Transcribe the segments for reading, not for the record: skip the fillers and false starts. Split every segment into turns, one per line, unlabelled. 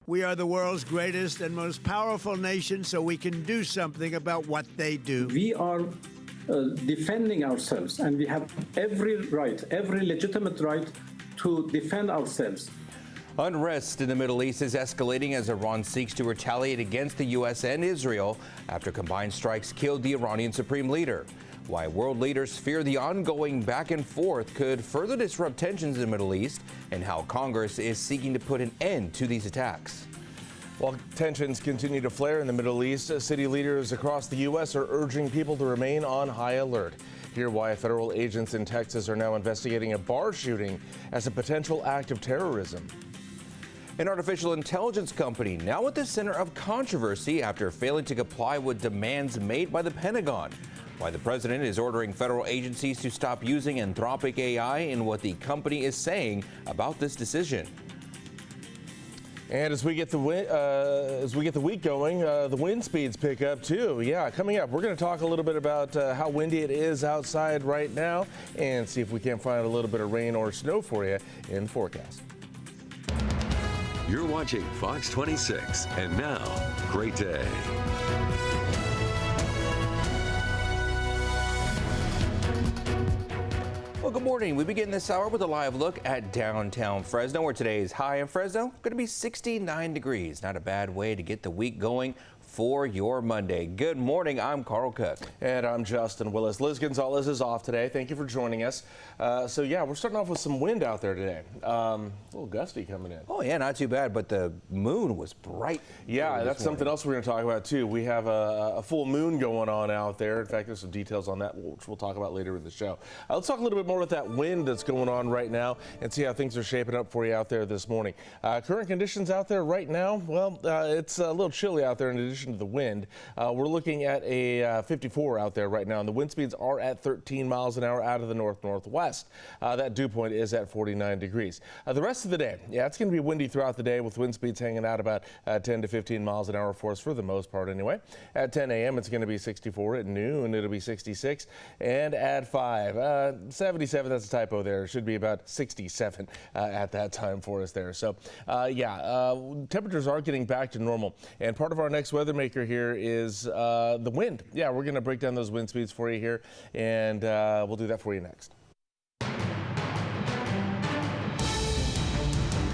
We are the world's greatest and most powerful nation, so we can do something about what they do.
We are defending ourselves, and we have every right, every legitimate right to defend ourselves.
Unrest in the Middle East is escalating as Iran seeks to retaliate against the U.S. and Israel after combined strikes killed the Iranian supreme leader. Why world leaders fear the ongoing back and forth could further disrupt tensions in the Middle East, and how Congress is seeking to put an end to these attacks.
While tensions continue to flare in the Middle East, city leaders across the U.S. are urging people to remain on high alert. Hear why federal agents in Texas are now investigating a bar shooting as a potential act of terrorism.
An artificial intelligence company now at the center of controversy after failing to comply with demands made by the Pentagon. Why the president is ordering federal agencies to stop using Anthropic AI and what the company is saying about this decision.
And as we get the week going, the wind speeds pick up too. Yeah, coming up, we're going to talk a little bit about how windy it is outside right now and see if we can't find a little bit of rain or snow for you in the forecast.
You're watching Fox 26, and now, great day.
Well, good morning. We begin this hour with a live look at downtown Fresno, where today's high in Fresno going to be 69 degrees. Not a bad way to get the week going for your Monday. Good morning. I'm Carl Cook.
And I'm Justin Willis. Liz Gonzalez is off today. Thank you for joining us. So yeah, we're starting off with some wind out there today. A little gusty coming in.
Oh yeah, not too bad, but the moon was bright.
Yeah, that's something else we're going to talk about too. We have a full moon going on out there. In fact, there's some details on that, which we'll talk about later in the show. Let's talk a little bit more about that wind that's going on right now and see how things are shaping up for you out there this morning. Current conditions out there right now, well, it's a little chilly out there in addition to the wind. We're looking at a 54 out there right now, and the wind speeds are at 13 miles an hour out of the north-northwest. That dew point is at 49 degrees. The rest of the day, yeah, it's going to be windy throughout the day with wind speeds hanging out about 10 to 15 miles an hour for us for the most part anyway. At 10 a.m. it's going to be 64. At noon it'll be 66. And at 5, 77, that's a typo there. It should be about 67 at that time for us there. So, temperatures are getting back to normal. And part of our next weather maker here is the wind. Yeah, we're going to break down those wind speeds for you here, and we'll do that for you next.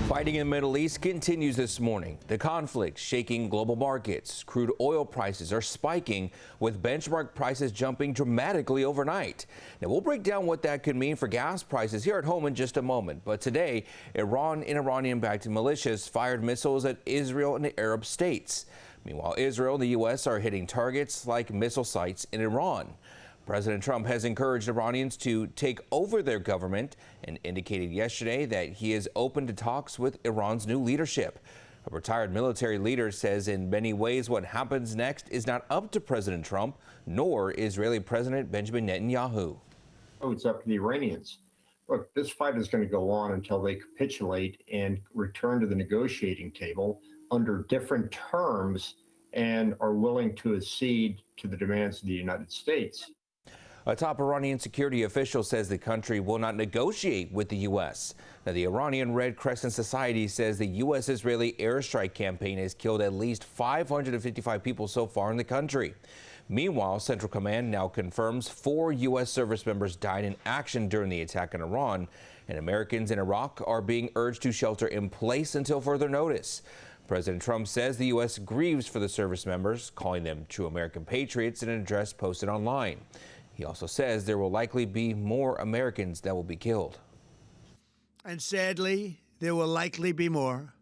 Fighting in the Middle East continues this morning. The conflict shaking global markets. Crude oil prices are spiking, with benchmark prices jumping dramatically overnight. Now, we'll break down what that could mean for gas prices here at home in just a moment. But today, Iran and Iranian-backed militias fired missiles at Israel and the Arab states. Meanwhile, Israel and the U.S. are hitting targets like missile sites in Iran. President Trump has encouraged Iranians to take over their government and indicated yesterday that he is open to talks with Iran's new leadership. A retired military leader says in many ways what happens next is not up to President Trump, nor Israeli President Benjamin Netanyahu.
It's up to the Iranians. Look, this fight is going to go on until they capitulate and return to the negotiating table under different terms and are willing to accede to the demands of the United States.
A top Iranian security official says the country will not negotiate with the U.S. Now, the Iranian Red Crescent Society says the U.S.-Israeli airstrike campaign has killed at least 555 people so far in the country. Meanwhile, Central Command now confirms 4 U.S. service members died in action during the attack on Iran, and Americans in Iraq are being urged to shelter in place until further notice. President Trump says the U.S. grieves for the service members, calling them true American patriots in an address posted online. He also says there will likely be more Americans that will be killed.
And sadly, there will likely be more.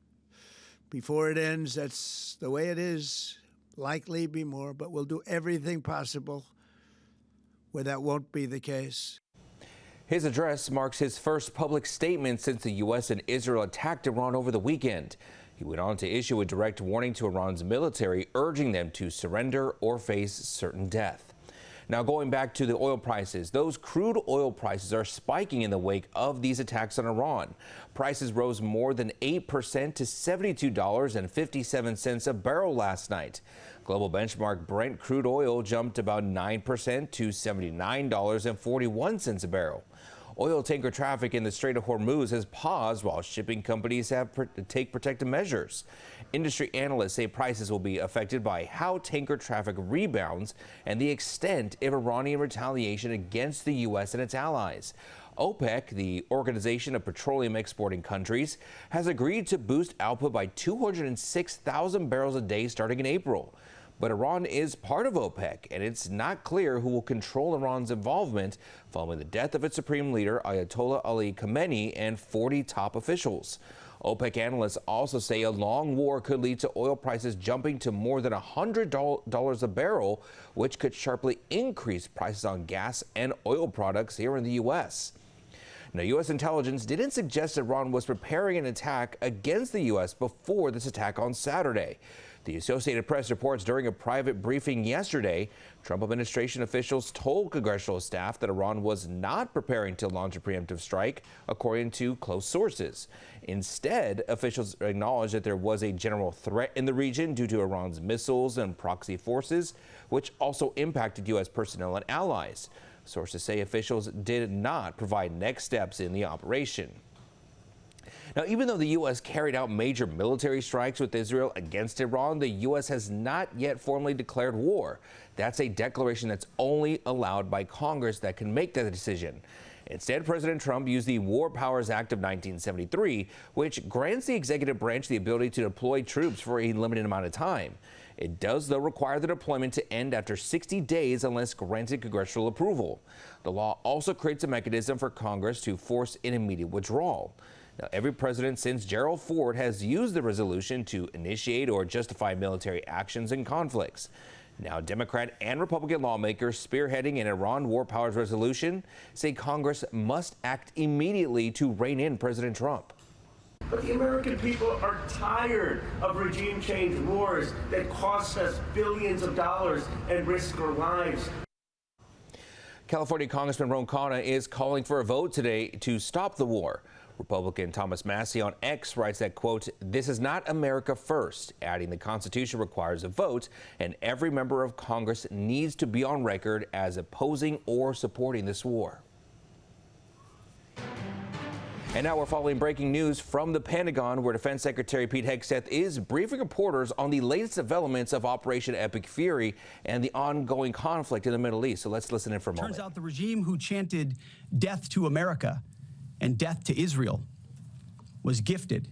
Before it ends, that's the way it is. Likely be more, but we'll do everything possible where that won't be the case.
His address marks his first public statement since the U.S. and Israel attacked Iran over the weekend. He went on to issue a direct warning to Iran's military, urging them to surrender or face certain death. Now, going back to the oil prices, those crude oil prices are spiking in the wake of these attacks on Iran. Prices rose more than 8% to $72.57 a barrel last night. Global benchmark Brent crude oil jumped about 9% to $79.41 a barrel. Oil tanker traffic in the Strait of Hormuz has paused while shipping companies have take protective measures. Industry analysts say prices will be affected by how tanker traffic rebounds and the extent of Iranian retaliation against the U.S. and its allies. OPEC, the Organization of Petroleum Exporting Countries, has agreed to boost output by 206,000 barrels a day starting in April. But Iran is part of OPEC, and it's not clear who will control Iran's involvement following the death of its supreme leader, Ayatollah Ali Khamenei, and 40 top officials. OPEC analysts also say a long war could lead to oil prices jumping to more than $100 a barrel, which could sharply increase prices on gas and oil products here in the U.S. Now, U.S. intelligence didn't suggest Iran was preparing an attack against the U.S. before this attack on Saturday. The Associated Press reports during a private briefing yesterday, Trump administration officials told congressional staff that Iran was not preparing to launch a preemptive strike, according to close sources. Instead, officials acknowledged that there was a general threat in the region due to Iran's missiles and proxy forces, which also impacted U.S. personnel and allies. Sources say officials did not provide next steps in the operation. Now, even though the U.S. carried out major military strikes with Israel against Iran, the U.S. has not yet formally declared war. That's a declaration that's only allowed by Congress that can make that decision. Instead, President Trump used the War Powers Act of 1973, which grants the executive branch the ability to deploy troops for a limited amount of time. It does, though, require the deployment to end after 60 days unless granted congressional approval. The law also creates a mechanism for Congress to force an immediate withdrawal. Now, every president since Gerald Ford has used the resolution to initiate or justify military actions and conflicts. Now, Democrat and Republican lawmakers spearheading an Iran war powers resolution say Congress must act immediately to rein in President Trump.
But the American people are tired of regime change wars that cost us billions of dollars and risk our lives.
California Congressman Ron Khanna is calling for a vote today to stop the war. Republican Thomas Massie on X writes that, quote, "This is not America first," adding the Constitution requires a vote and every member of Congress needs to be on record as opposing or supporting this war. And now we're following breaking news from the Pentagon, where Defense Secretary Pete Hegseth is briefing reporters on the latest developments of Operation Epic Fury and the ongoing conflict in the Middle East. So let's listen in for a moment.
Turns out the regime who chanted death to America and death to Israel was gifted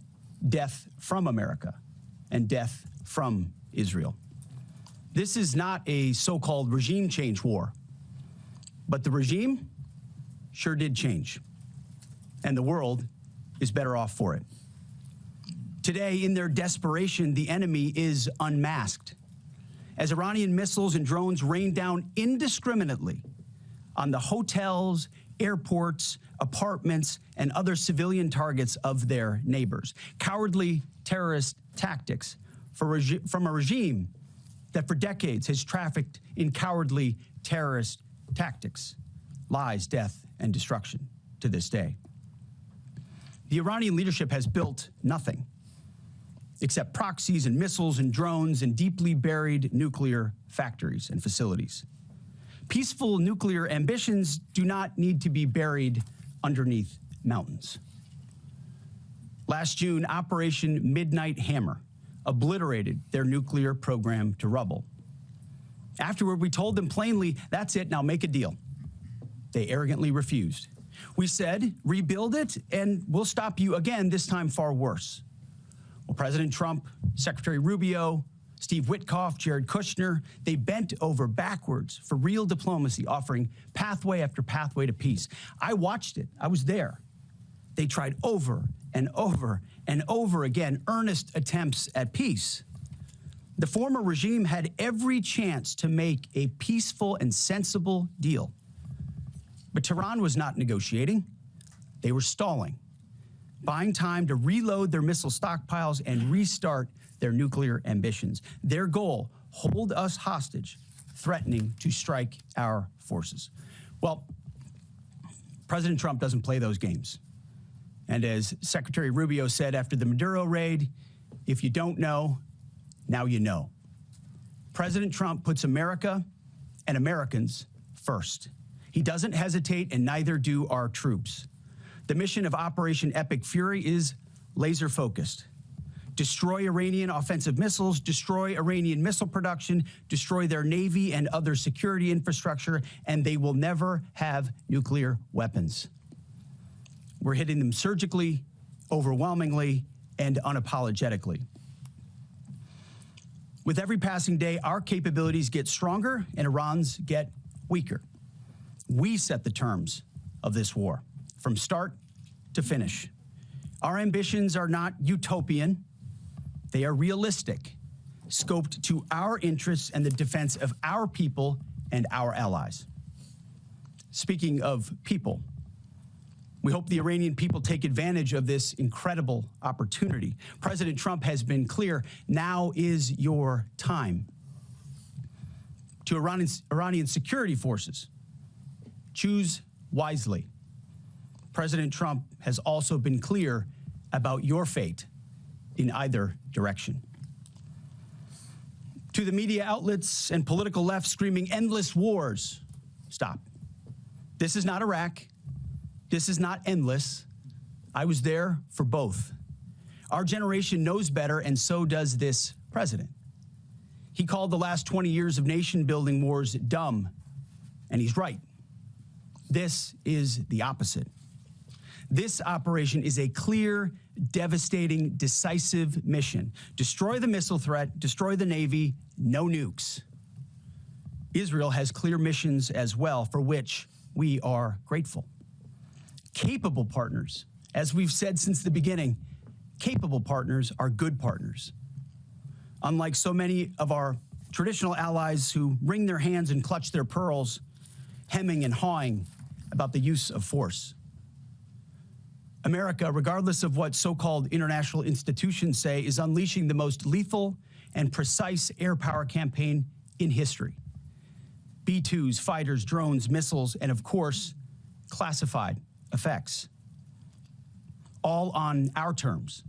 death from America and death from Israel. This is not a so-called regime change war, but the regime sure did change, and the world is better off for it. Today, in their desperation, the enemy is unmasked as Iranian missiles and drones rain down indiscriminately on the hotels, airports, apartments, and other civilian targets of their neighbors. Cowardly terrorist tactics from a regime that for decades has trafficked in cowardly terrorist tactics, lies, death, and destruction to this day. The Iranian leadership has built nothing except proxies and missiles and drones and deeply buried nuclear factories and facilities. Peaceful nuclear ambitions do not need to be buried underneath mountains. Last June, Operation Midnight Hammer obliterated their nuclear program to rubble. Afterward, we told them plainly, that's it, now make a deal. They arrogantly refused. We said, rebuild it, and we'll stop you again, this time far worse. Well, President Trump, Secretary Rubio, Steve Witkoff, Jared Kushner, they bent over backwards for real diplomacy, offering pathway after pathway to peace. I watched it. I was there. They tried over and over and over again earnest attempts at peace. The former regime had every chance to make a peaceful and sensible deal. But Tehran was not negotiating. They were stalling, buying time to reload their missile stockpiles and restart their nuclear ambitions. Their goal, hold us hostage, threatening to strike our forces. Well, President Trump doesn't play those games. And as Secretary Rubio said after the Maduro raid, if you don't know, now you know. President Trump puts America and Americans first. He doesn't hesitate, and neither do our troops. The mission of Operation Epic Fury is laser-focused. Destroy Iranian offensive missiles, destroy Iranian missile production, destroy their navy and other security infrastructure, and they will never have nuclear weapons. We're hitting them surgically, overwhelmingly, and unapologetically. With every passing day, our capabilities get stronger and Iran's get weaker. We set the terms of this war, from start to finish. Our ambitions are not utopian. They are realistic, scoped to our interests and the defense of our people and our allies. Speaking of people, we hope the Iranian people take advantage of this incredible opportunity. President Trump has been clear, now is your time. To Iranian security forces, choose wisely. President Trump has also been clear about your fate in either direction. To the media outlets and political left screaming endless wars, stop. This is not Iraq. This is not endless. I was there for both. Our generation knows better, and so does this president. He called the last 20 years of nation-building wars dumb, and he's right. This is the opposite. This operation is a clear, devastating, decisive mission. Destroy the missile threat, destroy the Navy, no nukes. Israel has clear missions as well, for which we are grateful. Capable partners, as we've said since the beginning, capable partners are good partners. Unlike so many of our traditional allies who wring their hands and clutch their pearls, hemming and hawing about the use of force. America, regardless of what so-called international institutions say, is unleashing the most lethal and precise air power campaign in history. B-2s, fighters, drones, missiles, and of course, classified effects. All on our terms,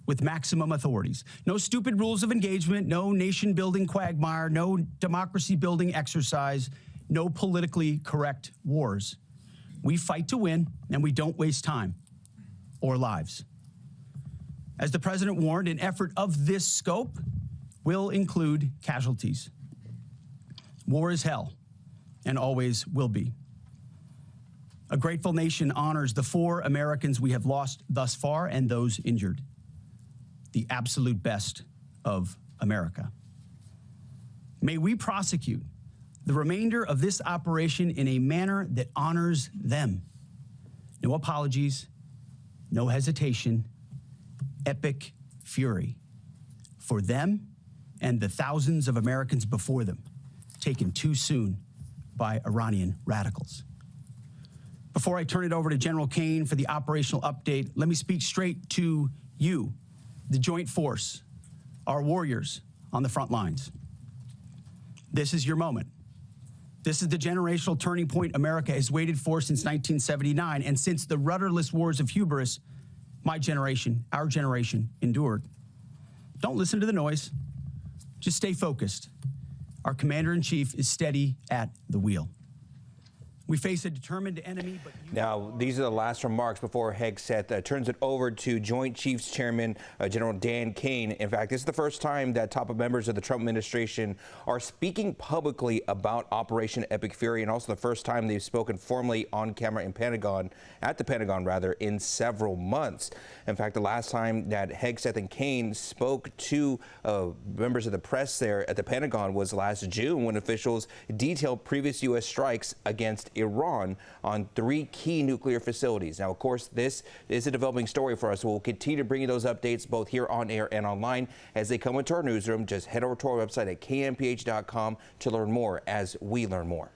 with maximum authorities. No stupid rules of engagement, no nation-building quagmire, no democracy-building exercise, no politically correct wars. We fight to win, and we don't waste time or lives. As the president warned, an effort of this scope will include casualties. War is hell, and always will be. A grateful nation honors the 4 Americans we have lost thus far and those injured. The absolute best of America. May we prosecute the remainder of this operation in a manner that honors them. No apologies, no hesitation, epic fury for them and the thousands of Americans before them, taken too soon by Iranian radicals. Before I turn it over to General Kane for the operational update, let me speak straight to you, the Joint Force, our warriors on the front lines. This is your moment. This is the generational turning point America has waited for since 1979, and since the rudderless wars of hubris my generation, our generation, endured. Don't listen to the noise. Just stay focused. Our commander-in-chief is steady at the wheel. We face a determined enemy, but...
Now, these are the last remarks before Hegseth turns it over to Joint Chiefs Chairman General Dan Kane. In fact, this is the first time that top members of the Trump administration are speaking publicly about Operation Epic Fury, and also the first time they've spoken formally on camera at the Pentagon, in several months. In fact, the last time that Hegseth and Kane spoke to members of the press there at the Pentagon was last June, when officials detailed previous U.S. strikes against Iran on 3 key nuclear facilities. Now, of course, this is a developing story for us, so we'll continue to bring you those updates both here on air and online as they come into our newsroom. Just head over to our website at kmph.com to learn more as we learn more.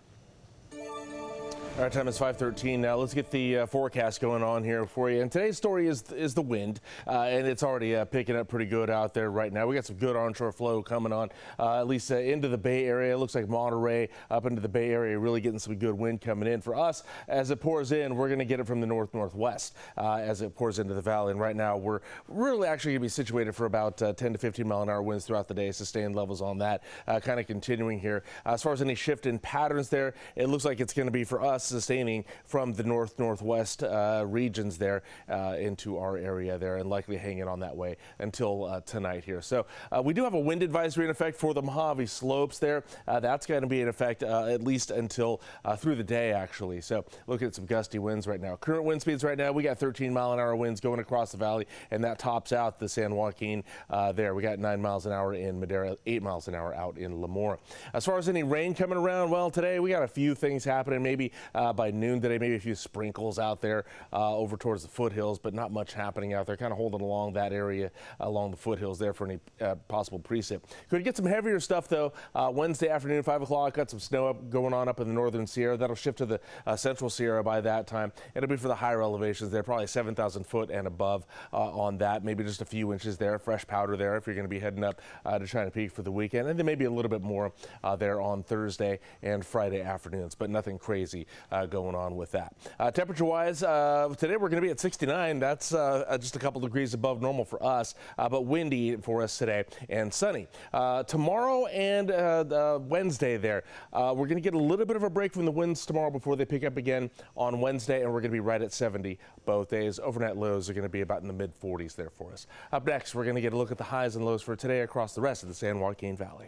Our time is 5:13 now. Let's get the forecast going on here for you. And today's story is the wind, and it's already picking up pretty good out there right now. We got some good onshore flow coming on, at least into the Bay Area. It looks like Monterey up into the Bay Area, really getting some good wind coming in. For us, as it pours in, we're going to get it from the northwest as it pours into the valley. And right now, we're really actually going to be situated for about 10 to 15 mile an hour winds throughout the day. Sustained levels on that, kind of continuing here. As far as any shift in patterns there, it looks like it's going to be for us sustaining from the northwest regions there into our area there, and likely hanging on that way until tonight here. So we do have a wind advisory in effect for the Mojave Slopes there. That's going to be in effect at least until through the day, actually. So look at some gusty winds right now. Current wind speeds right now, we got 13 mile an hour winds going across the valley, and that tops out the San Joaquin there. We got 9 miles an hour in Madera, 8 miles an hour out in Lemoore. As far as any rain coming around, well, today we got a few things happening. Maybe by noon today, maybe a few sprinkles out there over towards the foothills, but not much happening out there. Kind of holding along that area along the foothills there for any possible precip. Could get some heavier stuff though. Wednesday afternoon, 5 o'clock, got some snow going on up in the northern Sierra. That'll shift to the central Sierra by that time. It'll be for the higher elevations there, probably 7,000 foot and above on that. Maybe just a few inches there, fresh powder there if you're going to be heading up to China Peak for the weekend. And then maybe a little bit more there on Thursday and Friday afternoons, but nothing crazy going on with that. Temperature-wise, today we're going to be at 69. That's just a couple degrees above normal for us, but windy for us today and sunny. Tomorrow and Wednesday there, we're going to get a little bit of a break from the winds tomorrow before they pick up again on Wednesday, and we're going to be right at 70 both days. Overnight lows are going to be about in the mid-40s there for us. Up next, we're going to get a look at the highs and lows for today across the rest of the San Joaquin Valley.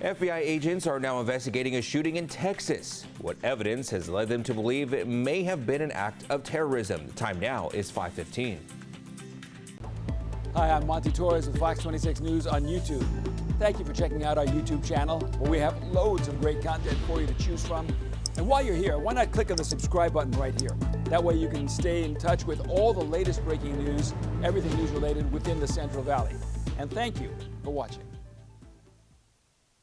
FBI agents are now investigating a shooting in Texas. What evidence has led them to believe it may have been an act of terrorism? The time now is 5:15.
Hi, I'm Monty Torres with Fox 26 News on YouTube. Thank you for checking out our YouTube channel, where we have loads of great content for you to choose from. And while you're here, why not click on the subscribe button right here? That way you can stay in touch with all the latest breaking news, everything news related within the Central Valley. And thank you for watching.